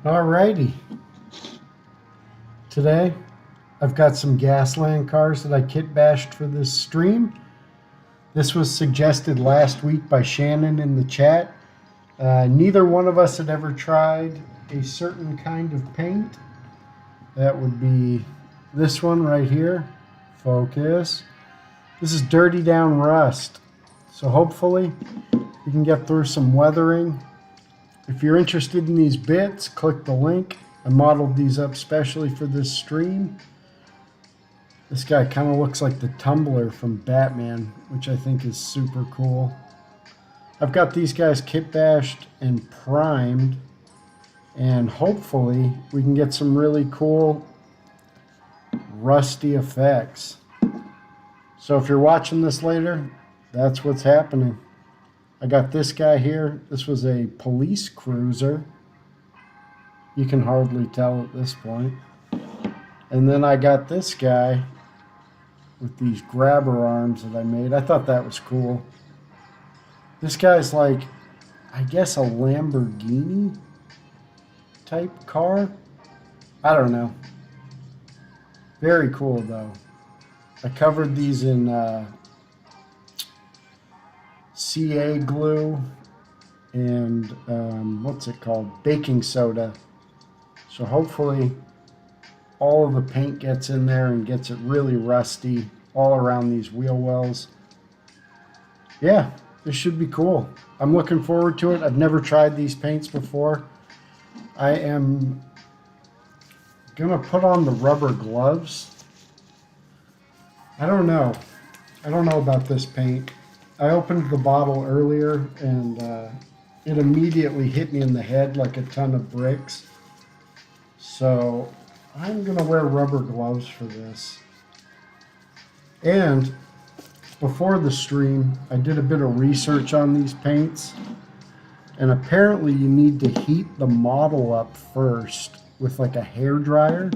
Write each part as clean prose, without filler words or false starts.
Alrighty, today I've got some Gasland cars that I kit bashed for this stream. This was suggested last week by Shannon in the chat. Neither one of us had ever tried a certain kind of paint. That would be this one right here. Focus. This is Dirty Down Rust. So hopefully we can get through some weathering. If you're interested in these bits, click the link. I modeled these up specially for this stream. This guy kind of looks like the Tumbler from Batman, which I think is super cool. I've got these guys kit bashed and primed, and hopefully we can get some really cool rusty effects. So if you're watching this later, that's what's happening. I got this guy here. This was a police cruiser. You can hardly tell at this point. And then I got this guy with these grabber arms that I made. I thought that was cool. This guy's like, I guess, a Lamborghini type car. I don't know. Very cool though. I covered these in CA glue and what's it called? Baking soda. So hopefully all of the paint gets in there and gets it really rusty all around these wheel wells. Yeah, this should be cool. I'm looking forward to it. I've never tried these paints before. I am gonna put on the rubber gloves. I don't know about this paint. I opened the bottle earlier and it immediately hit me in the head like a ton of bricks. So I'm gonna wear rubber gloves for this. And before the stream, I did a bit of research on these paints, and apparently you need to heat the model up first with like a hair dryer.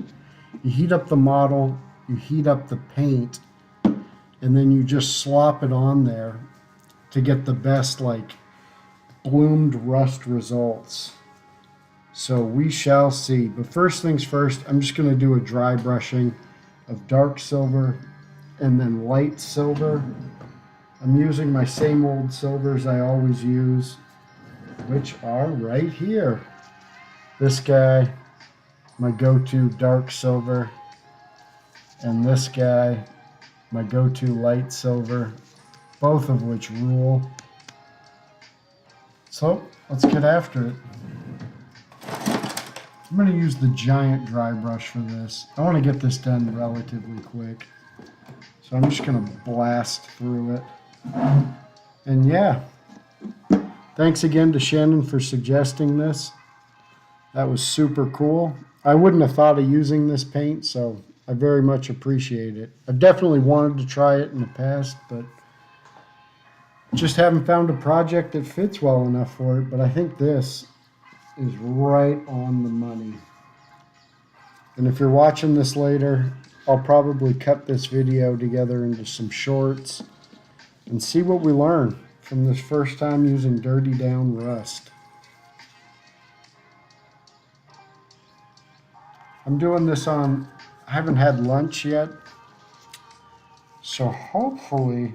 You heat up the model, you heat up the paint, and then you just slop it on there to get the best like bloomed rust results. So we shall see. But first things first, I'm just going to do a dry brushing of dark silver and then light silver. I'm using my same old silvers I always use, which are right here. This guy, my go-to dark silver, and this guy, my go-to light silver, both of which rule. So let's get after it. I'm going to use the giant dry brush for this. I want to get this done relatively quick. So I'm just going to blast through it. And yeah, thanks again to Shannon for suggesting this. That was super cool. I wouldn't have thought of using this paint, so I very much appreciate it. I've definitely wanted to try it in the past, but just haven't found a project that fits well enough for it. But I think this is right on the money. And if you're watching this later, I'll probably cut this video together into some shorts and see what we learn from this first time using Dirty Down Rust. I'm doing this on, I haven't had lunch yet, so hopefully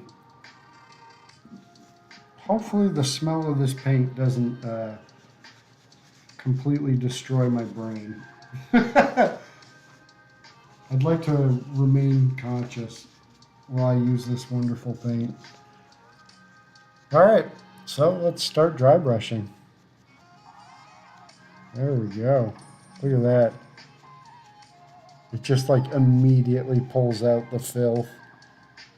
the smell of this paint doesn't completely destroy my brain. I'd like to remain conscious while I use this wonderful paint. Alright, so let's start dry brushing. There we go. Look at that. It just like immediately pulls out the filth.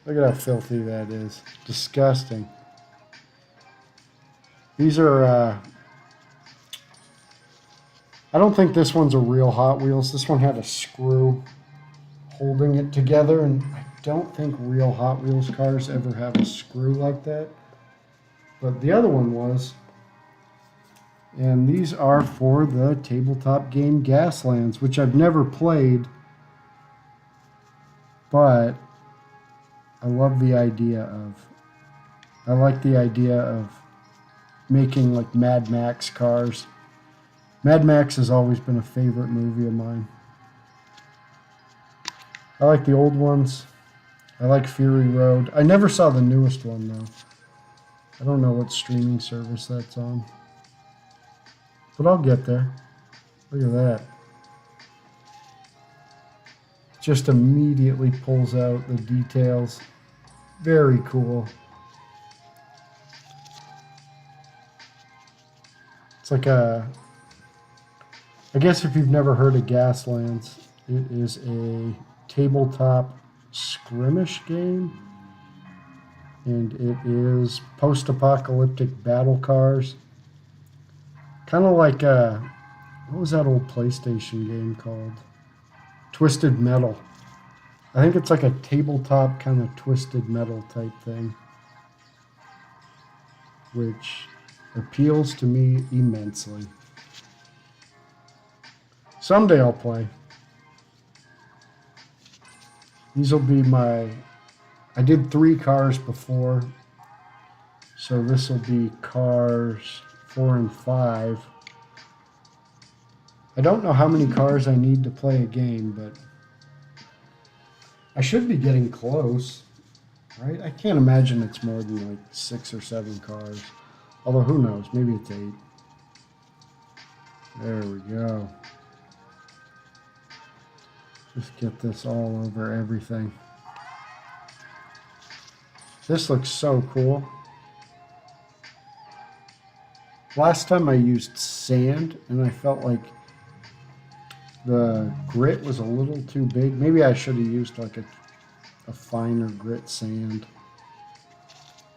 Look at how filthy that is. Disgusting. These are I don't think this one's a real Hot Wheels. This one had a screw holding it together, and I don't think real Hot Wheels cars ever have a screw like that. But the other one was. And these are for the tabletop game Gaslands, which I've never played, but I love the idea of. I like the idea of making like Mad Max cars Mad Max has always been a favorite movie of mine. I like the old ones. I like Fury Road. I never saw the newest one, though. I don't know what streaming service that's on. But I'll get there. Look at that. Just immediately pulls out the details. Very cool. It's like a... I guess if you've never heard of Gaslands, it is a tabletop skirmish game. And it is post-apocalyptic battle cars. Kind of like what was that old PlayStation game called? Twisted Metal. I think it's like a tabletop kind of Twisted Metal type thing, which appeals to me immensely. Someday I'll play. These will be my... I did 3 cars before, so this will be cars 4 and 5. I don't know how many cars I need to play a game, but I should be getting close, right? I can't imagine it's more than like 6 or 7 cars. Although, who knows? Maybe it's 8. There we go. Just get this all over everything. This looks so cool. Last time I used sand, and I felt like the grit was a little too big. Maybe I should have used like a finer grit sand.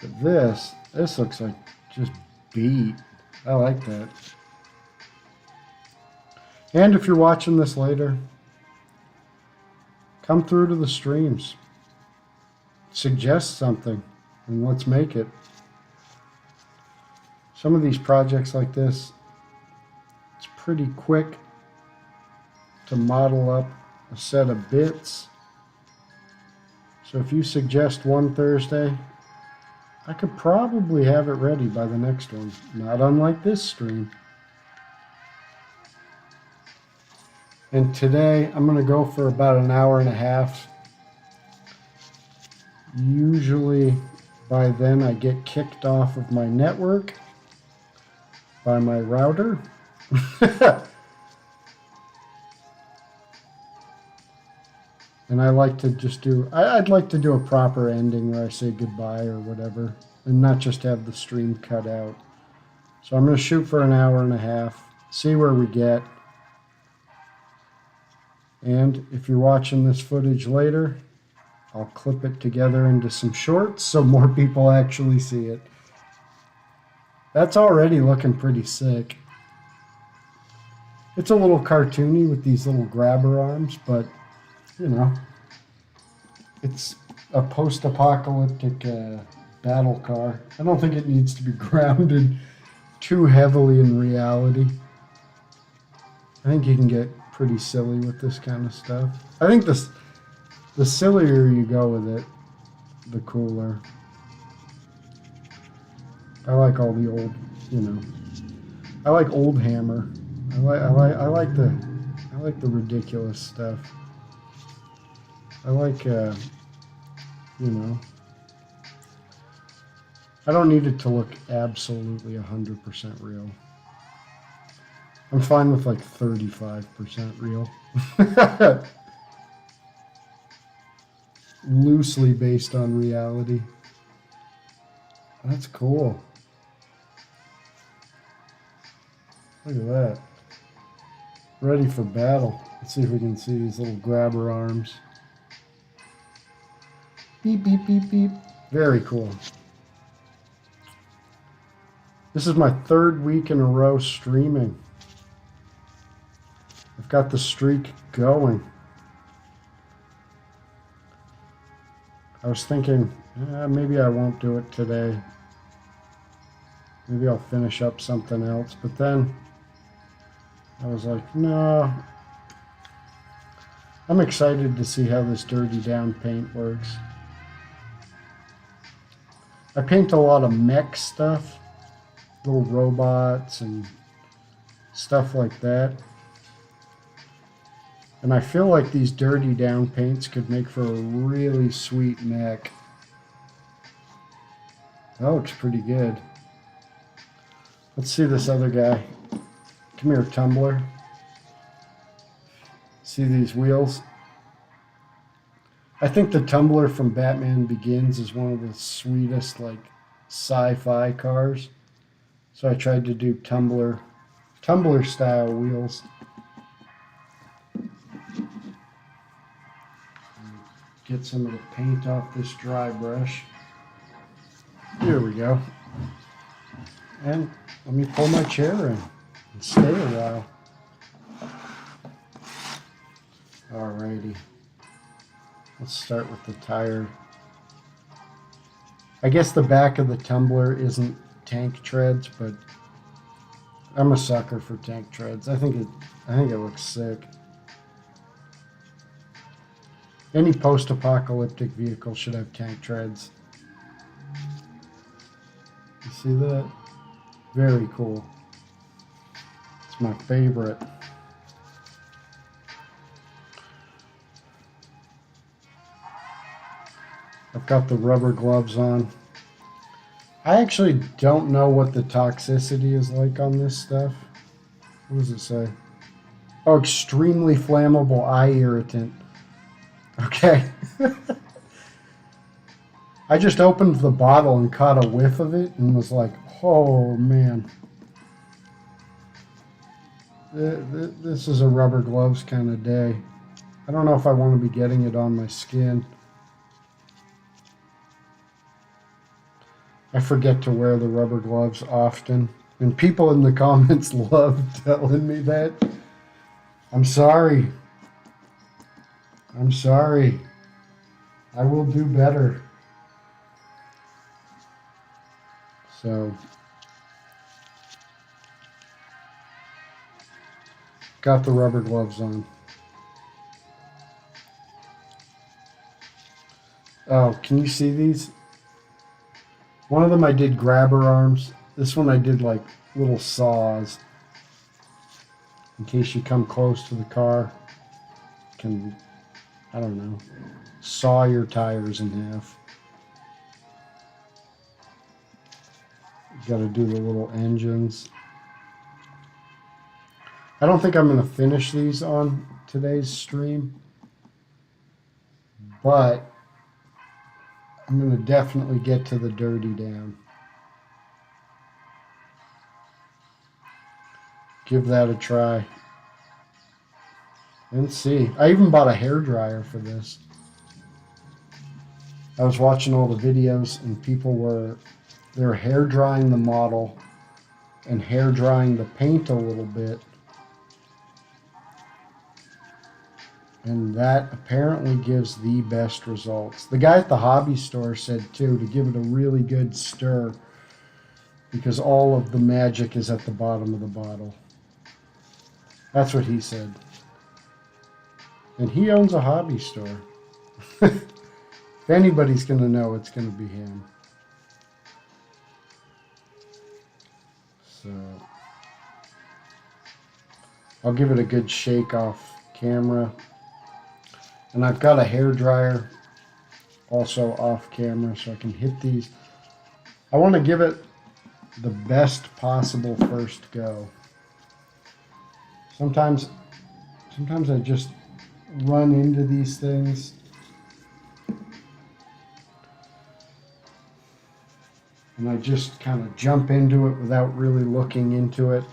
But this looks like just beat. I like that. And if you're watching this later, come through to the streams. Suggest something, and let's make it. Some of these projects like this, it's pretty quick to model up a set of bits. So if you suggest one Thursday, I could probably have it ready by the next one. Not unlike this stream. And today I'm going to go for about an hour and a half. Usually by then I get kicked off of my network by my router. And I like to just do, I'd like to do a proper ending where I say goodbye or whatever, and not just have the stream cut out. So I'm going to shoot for an hour and a half, see where we get. And if you're watching this footage later, I'll clip it together into some shorts so more people actually see it. That's already looking pretty sick. It's a little cartoony with these little grabber arms, but you know, it's a post-apocalyptic battle car. I don't think it needs to be grounded too heavily in reality. I think you can get pretty silly with this kind of stuff. I think the sillier you go with it, the cooler. I like all the old, you know. I like old Hammer. I like the ridiculous stuff. I like, you know, I don't need it to look absolutely 100% real. I'm fine with like 35% real. Loosely based on reality. That's cool. Look at that. Ready for battle. Let's see if we can see these little grabber arms. Beep, beep, beep, beep. Very cool. This is my 3rd week in a row streaming. I've got the streak going. I was thinking, maybe I won't do it today. Maybe I'll finish up something else. But then I was like, no. I'm excited to see how this dirty down paint works. I paint a lot of mech stuff, little robots and stuff like that. And I feel like these dirty down paints could make for a really sweet mech. That looks pretty good. Let's see this other guy. Come here, Tumbler. See these wheels? I think the Tumbler from Batman Begins is one of the sweetest, like, sci-fi cars. So I tried to do Tumbler style wheels. Get some of the paint off this dry brush. Here we go. And let me pull my chair in and stay a while. Alrighty. Let's start with the tire. I guess the back of the Tumbler isn't tank treads, but I'm a sucker for tank treads. I think it looks sick. Any post-apocalyptic vehicle should have tank treads. You see that? Very cool. It's my favorite. I've got the rubber gloves on. I actually don't know what the toxicity is like on this stuff. What does it say? Oh, extremely flammable eye irritant. Okay. I just opened the bottle and caught a whiff of it and was like, oh man. This is a rubber gloves kind of day. I don't know if I want to be getting it on my skin. I forget to wear the rubber gloves often. And people in the comments love telling me that. I'm sorry. I'm sorry. I will do better. So, got the rubber gloves on. Oh, can you see these? One of them I did grabber arms. This one I did like little saws. In case you come close to the car. Can, I don't know, saw your tires in half. You gotta do the little engines. I don't think I'm gonna finish these on today's stream. But I'm going to definitely get to the dirty down. Give that a try. And see. I even bought a hairdryer for this. I was watching all the videos and they were hair drying the model and hair drying the paint a little bit. And that apparently gives the best results. The guy at the hobby store said, too, to give it a really good stir because all of the magic is at the bottom of the bottle. That's what he said. And he owns a hobby store. If anybody's going to know, it's going to be him. So, I'll give it a good shake off camera. And I've got a hairdryer also off camera so I can hit these. I want to give it the best possible first go. Sometimes I just run into these things. And I just kind of jump into it without really looking into it.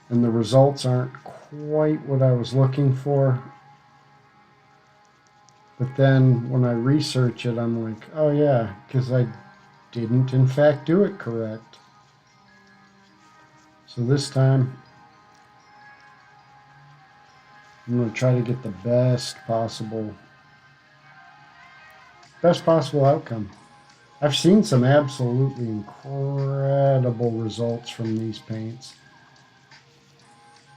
And the results aren't quite what I was looking for. But then when I research it, I'm like, oh yeah, because I didn't in fact do it correct. So this time, I'm going to try to get the best possible outcome. I've seen some absolutely incredible results from these paints.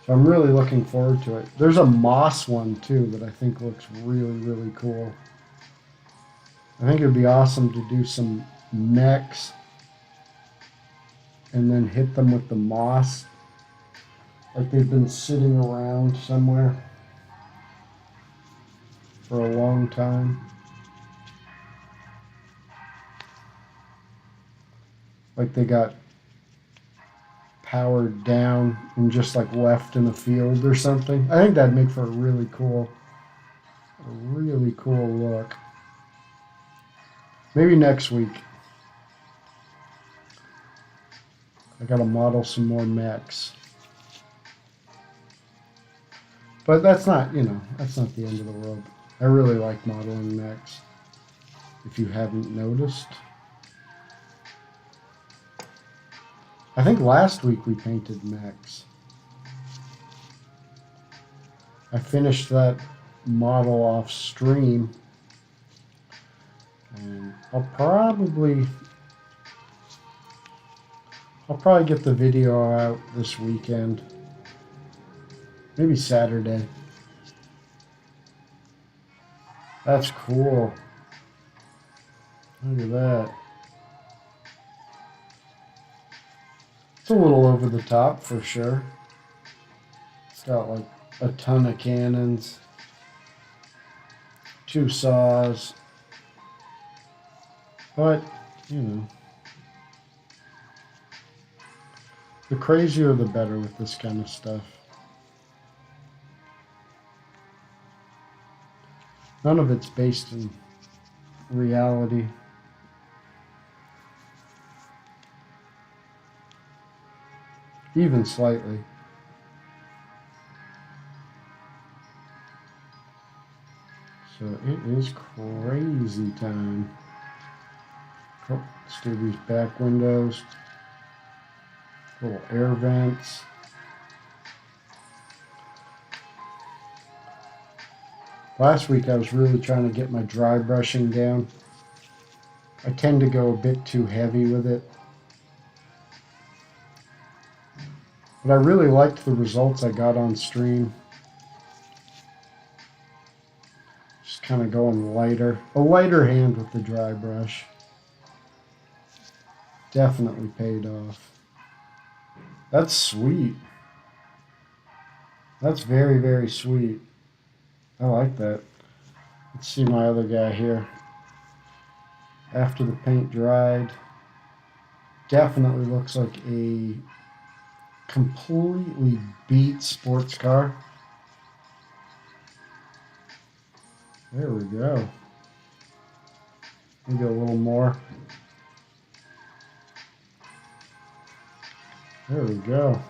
So I'm really looking forward to it. There's a moss one too that I think looks really, really cool. I think it would be awesome to do some mechs and then hit them with the moss like they've been sitting around somewhere for a long time. Like they got powered down and just like left in a field or something. I think that'd make for a really cool look. Maybe next week. I gotta model some more mechs. But that's not, that's not the end of the world. I really like modeling mechs, if you haven't noticed. I think last week we painted mechs. I finished that model off stream, and I'll probably get the video out this weekend. Maybe Saturday. That's cool. Look at that. It's a little over the top for sure. It's got like a ton of cannons, 2 saws, but the crazier the better with this kind of stuff. None of it's based in reality. Even slightly. So it is crazy time. Oh, let's do these back windows. Little air vents. Last week I was really trying to get my dry brushing down. I tend to go a bit too heavy with it. But I really liked the results I got on stream. Just kind of going lighter. A lighter hand with the dry brush. Definitely paid off. That's sweet. That's very, very sweet. I like that. Let's see my other guy here. After the paint dried, definitely looks like a completely beat sports car. There we go. Maybe a little more. There we go.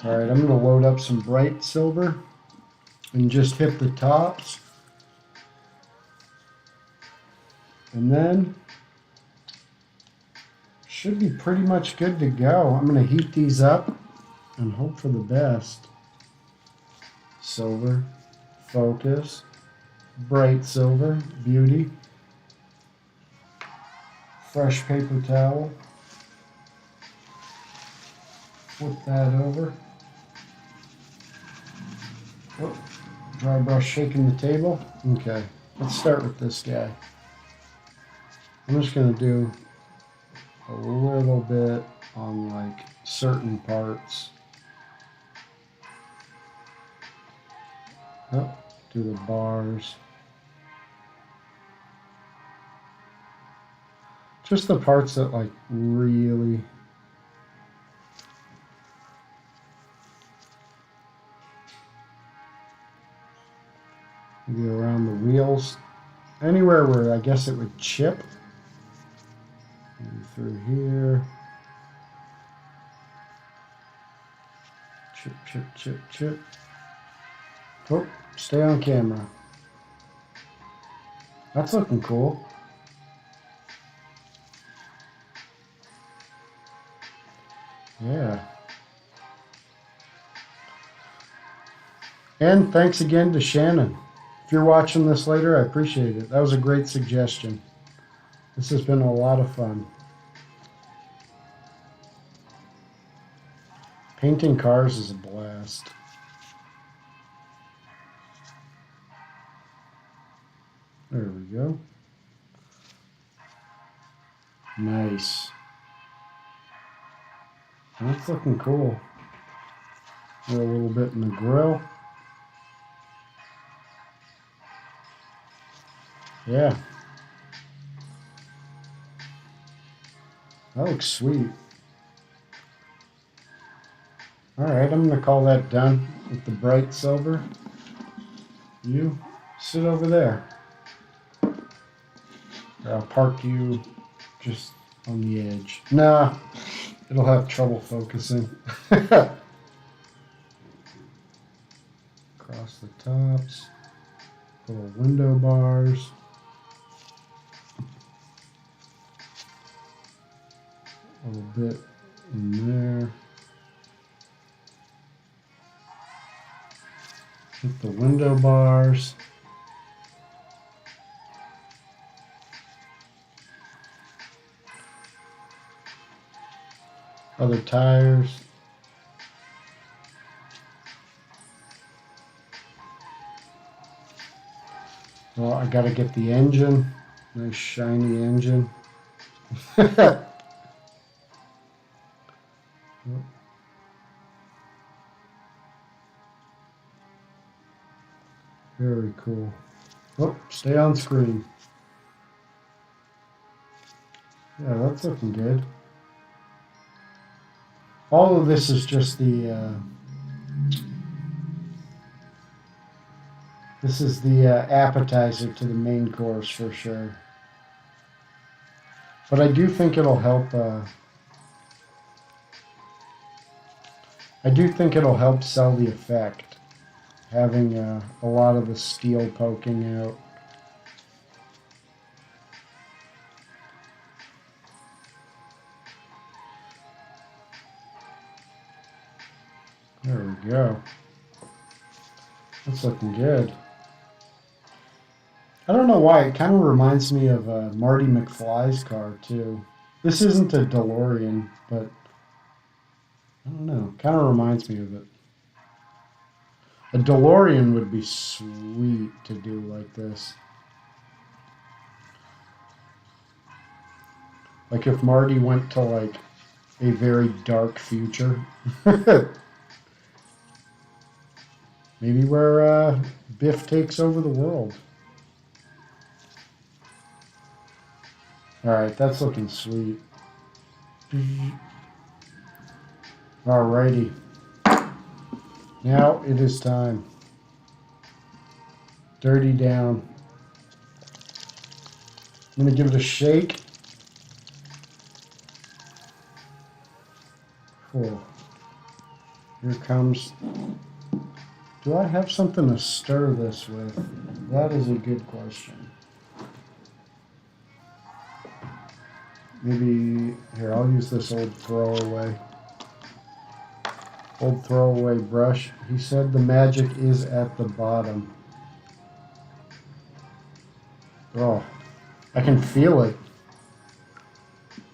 All right, I'm going to load up some bright silver and just hit the tops. And then should be pretty much good to go. I'm going to heat these up and hope for the best. Silver, focus, bright silver, beauty. Fresh paper towel. Flip that over. Oh, dry brush shaking the table. Okay, let's start with this guy. I'm just going to do a little bit on like certain parts. Oh, do the bars. Just the parts that like really maybe around the wheels. Anywhere where I guess it would chip. Maybe through here. Chip, chip, chip, chip. Oh, stay on camera. That's looking cool. Yeah. And thanks again to Shannon. If you're watching this later, I appreciate it. That was a great suggestion. This has been a lot of fun. Painting cars is a blast. There we go. Nice. That's looking cool. A little bit in the grill. Yeah. That looks sweet. Alright, I'm going to call that done with the bright silver. You sit over there. I'll park you just on the edge. Nah, it'll have trouble focusing. Across the tops. Little window bars. A little bit in there. Hit the window bars. Other tires. Well, I gotta get the engine. Nice shiny engine. Very cool. Oh, stay on screen. Yeah, that's looking good. All of this is just the appetizer to the main course for sure. But I do think it'll help. I do think it'll help sell the effect, having a lot of the steel poking out. There we go. That's looking good. I don't know why, it kind of reminds me of Marty McFly's car too. This isn't a DeLorean, but I don't know, kind of reminds me of it. A DeLorean would be sweet to do like this. Like if Marty went to like a very dark future. Maybe where Biff takes over the world. Alright, that's looking sweet. Alrighty. Now it is time. Dirty down. I'm going to give it a shake. Oh. Here comes. Do I have something to stir this with? That is a good question. Maybe, here, I'll use this old throwaway brush. He said the magic is at the bottom. Oh, I can feel it.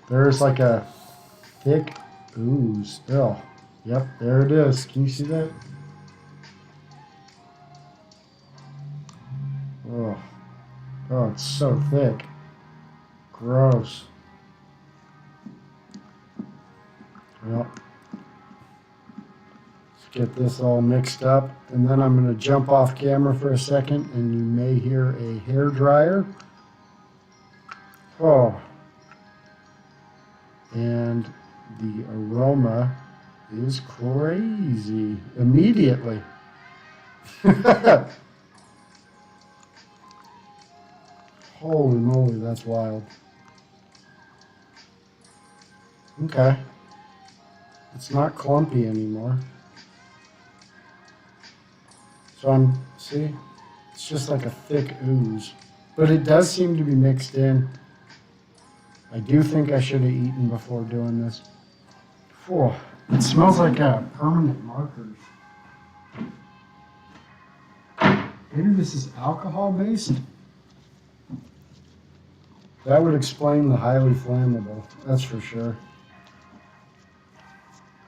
There's like a thick ooze. Oh, yep, there it is. Can you see that? Oh, oh, it's so thick. Gross. Well, let's get this all mixed up, and then I'm going to jump off camera for a second, and you may hear a hair dryer. Oh, and the aroma is crazy immediately. Holy moly, that's wild. Okay. It's not clumpy anymore. So see, it's just like a thick ooze. But it does seem to be mixed in. I do think I should have eaten before doing this. Whew. It smells like permanent markers. Maybe this is alcohol based? That would explain the highly flammable, that's for sure.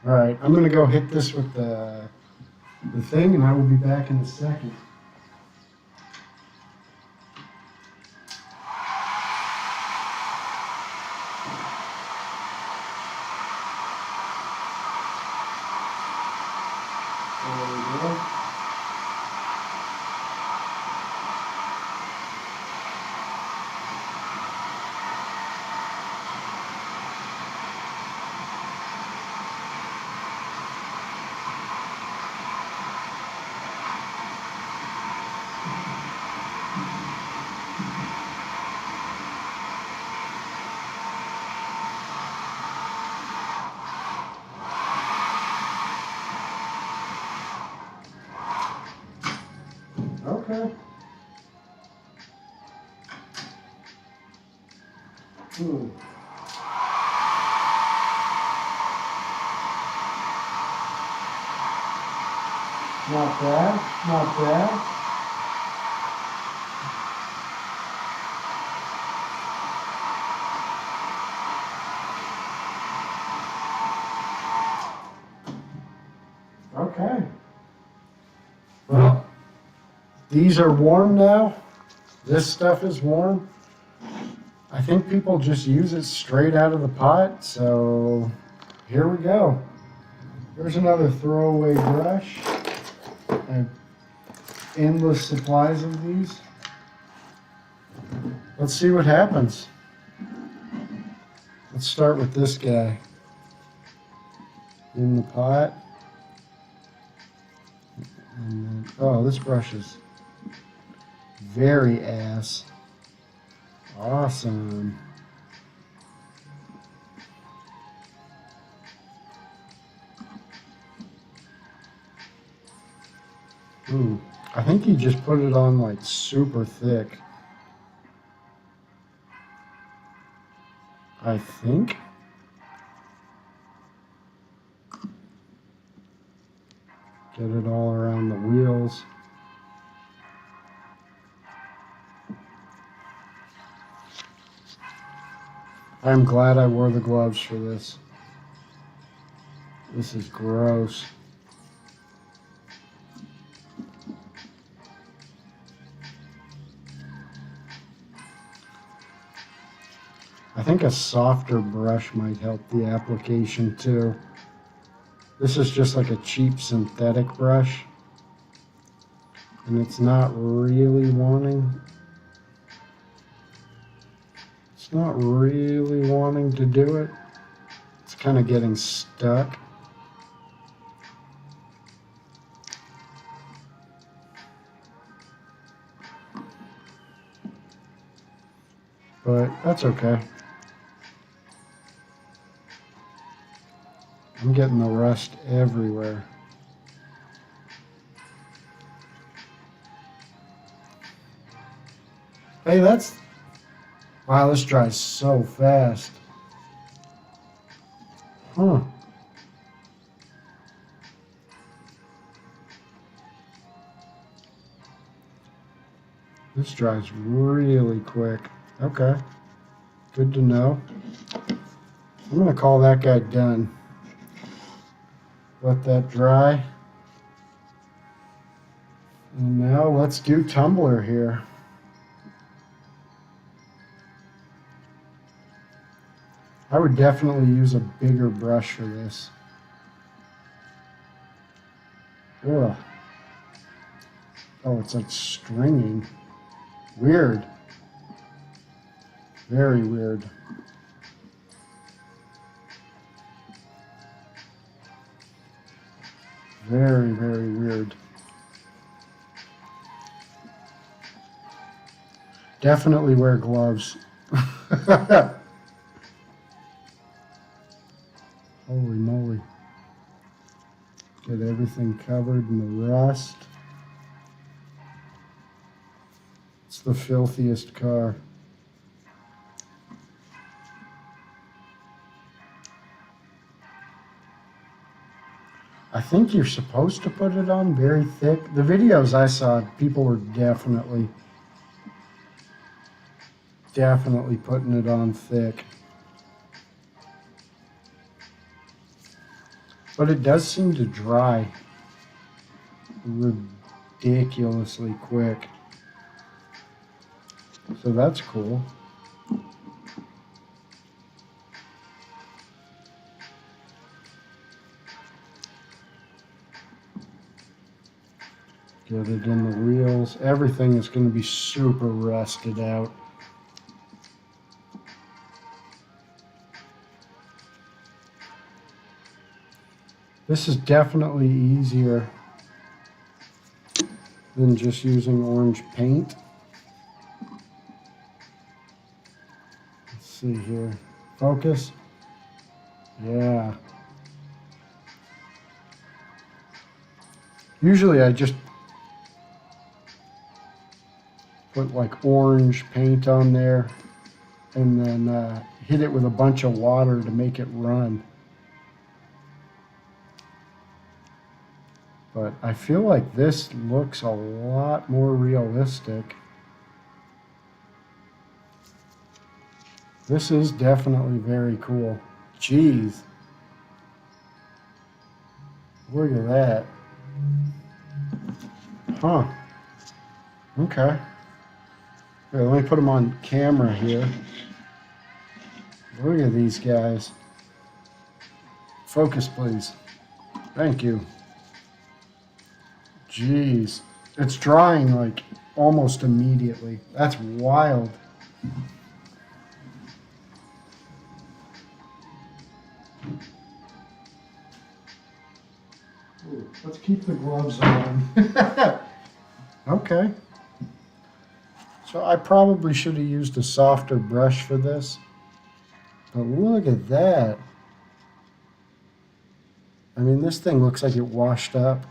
All right, I'm going to go hit this with the thing, and I will be back in a second. Okay. Not bad, not bad. Okay. Well, these are warm now. This stuff is warm. I think people just use it straight out of the pot, so here we go. There's another throwaway brush. I have endless supplies of these. Let's see what happens. Let's start with this guy. In the pot. And then, oh, this brush is very ass. Awesome. I think he just put it on like super thick. I think. Get it all around the wheels. I'm glad I wore the gloves for this. This is gross. I think a softer brush might help the application too. This is just like a cheap synthetic brush, and it's not really wanting to do it. It's kind of getting stuck. But that's okay. I'm getting the rust everywhere. Hey, wow, this dries so fast. Huh. This dries really quick. Okay. Good to know. I'm going to call that guy done. Let that dry. And now let's do tumbler here. I would definitely use a bigger brush for this. Ugh. Oh, it's like stringing. Weird. Very weird. Very, very weird. Definitely wear gloves. Holy moly. Get everything covered in the rust. It's the filthiest car. I think you're supposed to put it on very thick. The videos I saw, people were definitely putting it on thick. But it does seem to dry ridiculously quick. So that's cool. Get it in the wheels. Everything is going to be super rusted out. This is definitely easier than just using orange paint. Let's see here. Focus. Yeah. Usually I just put like orange paint on there, and then hit it with a bunch of water to make it run. But I feel like this looks a lot more realistic. This is definitely very cool. Jeez. Look at that. Huh. Okay. Here, let me put them on camera here. Look at these guys. Focus, please. Thank you. Jeez. It's drying like almost immediately. That's wild. Ooh, let's keep the gloves on. Okay. So I probably should have used a softer brush for this. But look at that. I mean, this thing looks like it washed up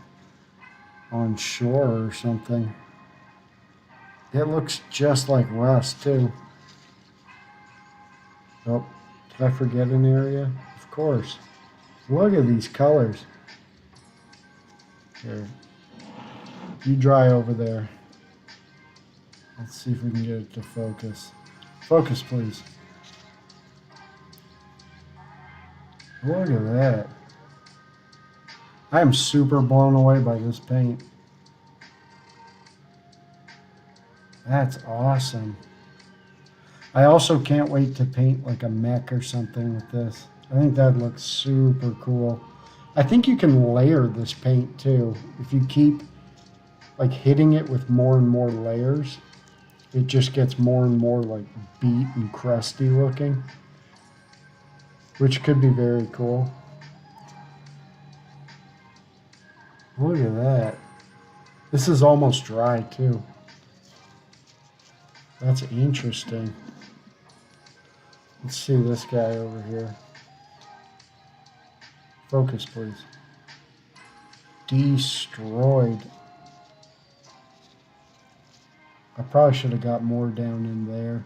on shore or something. It looks just like rust too. Oh, did I forget an area? Of course. Look at these colors. Here, you dry over there. Let's see if we can get it to focus. Focus, please. Look at that. I am super blown away by this paint. That's awesome. I also can't wait to paint like a mech or something with this. I think that looks super cool. I think you can layer this paint too. If you keep like hitting it with more and more layers, it just gets more and more like beat and crusty looking, which could be very cool. Look at that. This is almost dry too. That's interesting. Let's see this guy over here. Focus, please. Destroyed. I probably should have got more down in there.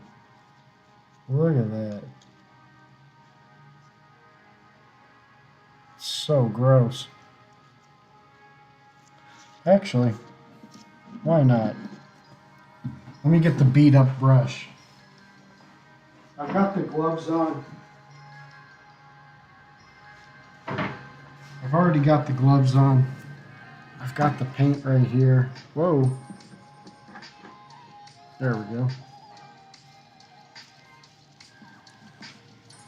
Look at that. So gross. Actually, why not? Let me get the beat up brush. I've got the gloves on. I've already got the gloves on. I've got the paint right here. Whoa. There we go.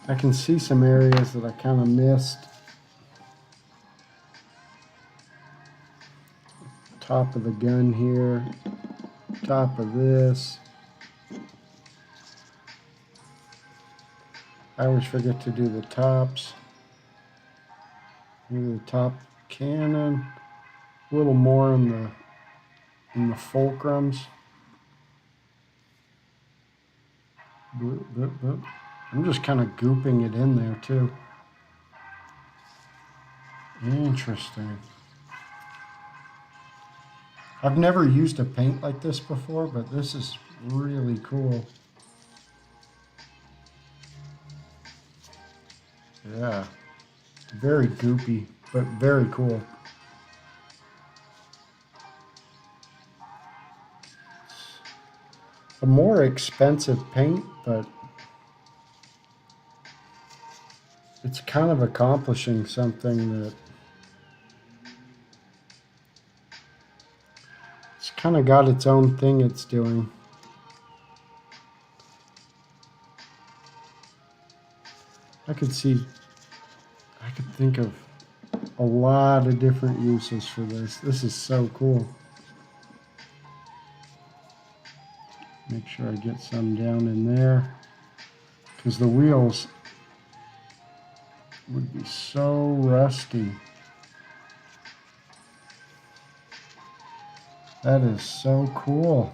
I can see some areas that I kind of missed. Top of the gun here. Top of this. I always forget to do the tops. Maybe the top cannon. A little more in the fulcrums. Boop, boop, boop. I'm just kind of gooping it in there too. Interesting. I've never used a paint like this before, but this is really cool. Yeah, very goopy, but very cool. A more expensive paint, but it's kind of accomplishing something that it's kind of got its own thing it's doing. I could think of a lot of different uses for this. This is so cool. Make sure I get some down in there, because the wheels would be so rusty. That is so cool.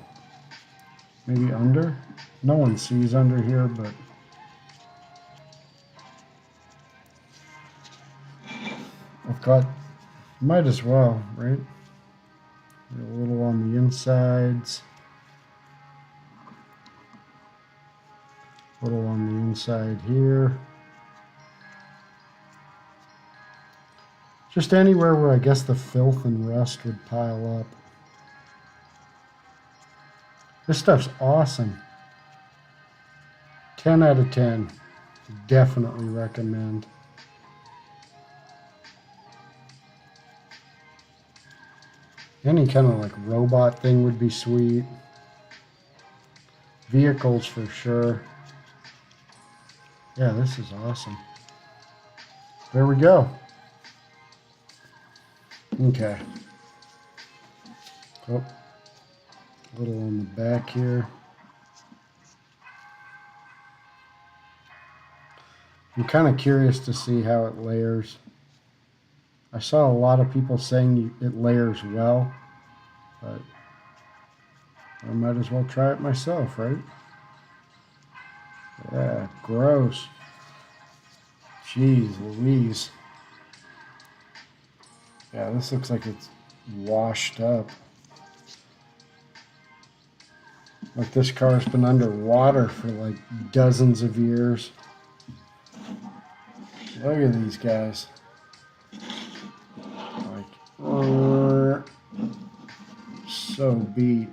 Maybe under? No one sees under here, but I've got, might as well, right? A little on the insides. A little on the inside here. Just anywhere where I guess the filth and rust would pile up. This stuff's awesome. 10 out of 10. Definitely recommend. Any kind of like robot thing would be sweet. Vehicles for sure. Yeah, this is awesome. There we go. Okay. Oh, a little on the back here. I'm kind of curious to see how it layers. I saw a lot of people saying it layers well, but I might as well try it myself, right? Yeah, gross. Jeez Louise. Yeah, this looks like it's washed up. Like this car's been underwater for like dozens of years. Look at these guys. Like, so beat.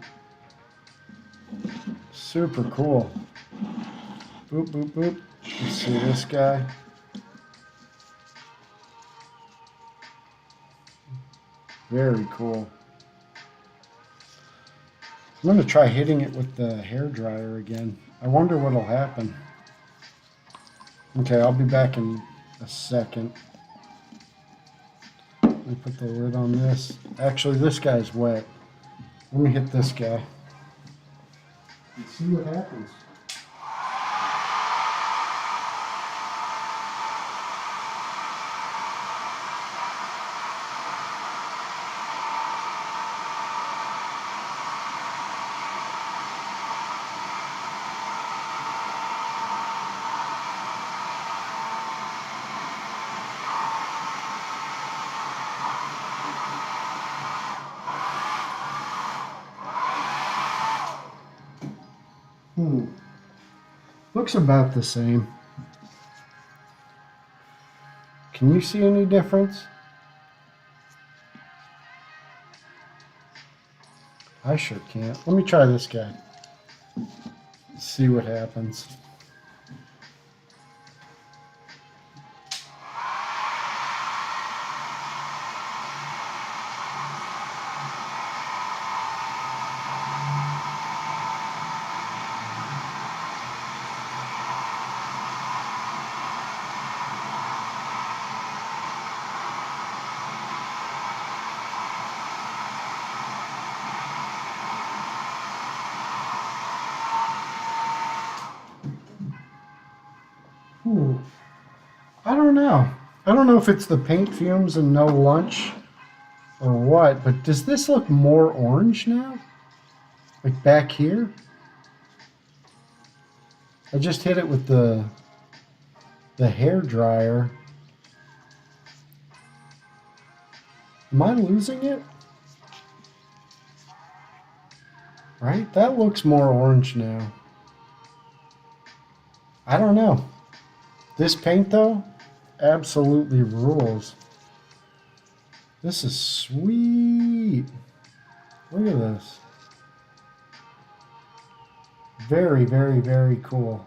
Super cool. Boop, boop, boop. Let's see this guy. Very cool. I'm going to try hitting it with the hairdryer again. I wonder what'll happen. Okay, I'll be back in a second. Let me put the lid on this. Actually, this guy's wet. Let me hit this guy. Let's see what happens. Looks about the same. Can you see any difference? I sure can't. Let me try this guy. See what happens. I don't know. I don't know if it's the paint fumes and no lunch or what, but does this look more orange now? Like back here? I just hit it with the hair dryer. Am I losing it? Right? That looks more orange now. I don't know. This paint though, absolutely rules. This is sweet. Look at this. Very, very, very cool.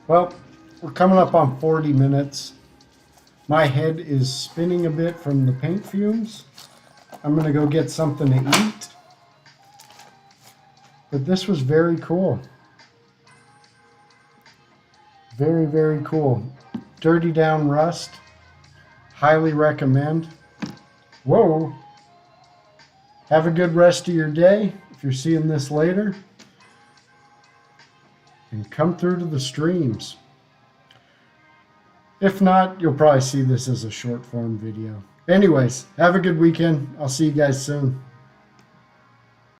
Well, we're coming up on 40 minutes. My head is spinning a bit from the paint fumes. I'm gonna go get something to eat. But this was very cool. Very, very cool. Dirty Down Rust. Highly recommend. Whoa. Have a good rest of your day if you're seeing this later. And come through to the streams. If not, you'll probably see this as a short form video. Anyways, have a good weekend. I'll see you guys soon.